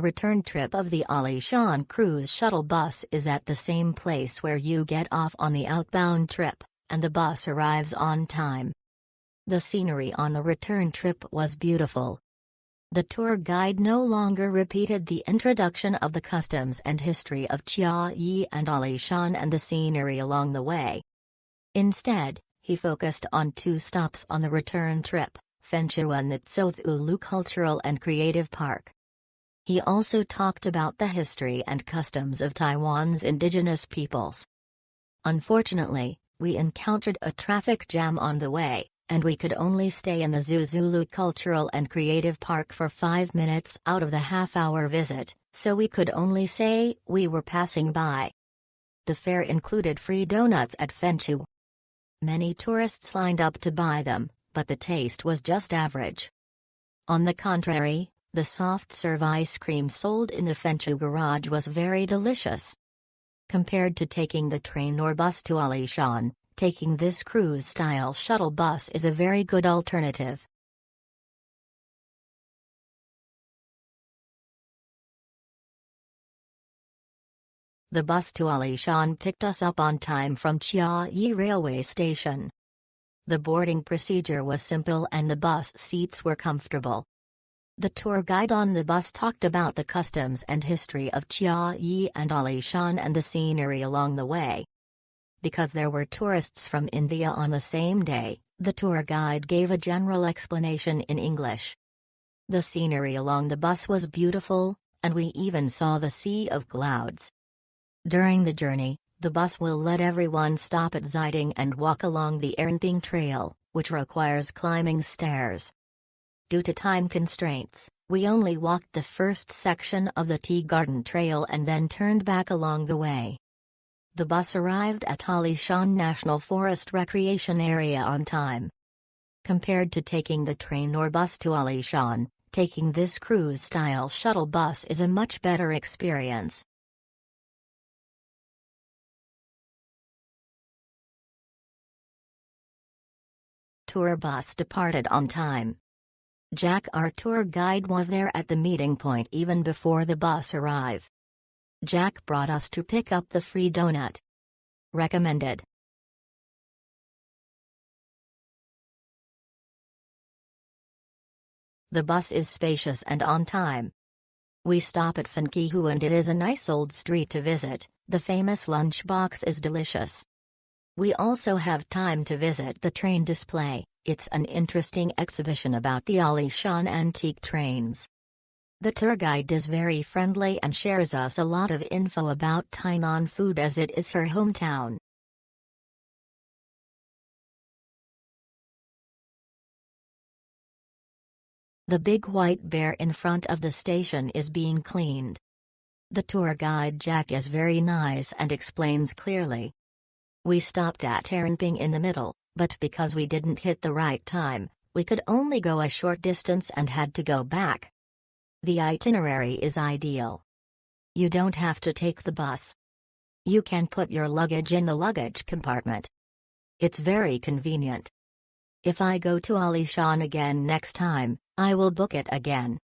return trip of the Alishan cruise shuttle bus is at the same place where you get off on the outbound trip, and the bus arrives on time. The scenery on the return trip was beautiful. The tour guide no longer repeated the introduction of the customs and history of Chiayi and Alishan and the scenery along the way. Instead, he focused on 2 stops on the return trip, Fenchu and the Tsothulu Cultural and Creative Park. He also talked about the history and customs of Taiwan's indigenous peoples. Unfortunately, we encountered a traffic jam on the way, and we could only stay in the Tsothulu Cultural and Creative Park for 5 minutes out of the half-hour visit, so we could only say we were passing by. The fare included free donuts at Fenchu. Many tourists lined up to buy them, but the taste was just average. On the contrary, the soft-serve ice cream sold in the Fenchu garage was very delicious. Compared to taking the train or bus to Alishan, taking this cruise-style shuttle bus is a very good alternative. The bus to Alishan picked us up on time from Chiayi railway station. The boarding procedure was simple and the bus seats were comfortable. The tour guide on the bus talked about the customs and history of Chiayi and Alishan and the scenery along the way. Because there were tourists from India on the same day, the tour guide gave a general explanation in English. The scenery along the bus was beautiful, and we even saw the sea of clouds. During the journey, the bus will let everyone stop at Ziding and walk along the Erinping Trail, which requires climbing stairs. Due to time constraints, we only walked the first section of the Tea Garden Trail and then turned back along the way. The bus arrived at Alishan National Forest Recreation Area on time. Compared to taking the train or bus to Alishan, taking this cruise-style shuttle bus is a much better experience. Tour bus departed on time. Jack, our tour guide, was there at the meeting point even before the bus arrived. Jack brought us to pick up the free donut. Recommended. The bus is spacious and on time. We stop at Fenkihu and it is a nice old street to visit. The famous lunchbox is delicious. We also have time to visit the train display. It's an interesting exhibition about the Alishan antique trains. The tour guide is very friendly and shares us a lot of info about Tainan food as it is her hometown. The big white bear in front of the station is being cleaned. The tour guide Jack is very nice and explains clearly. We stopped at Erinping in the middle, but because we didn't hit the right time, we could only go a short distance and had to go back. The itinerary is ideal. You don't have to take the bus. You can put your luggage in the luggage compartment. It's very convenient. If I go to Alishan again next time, I will book it again.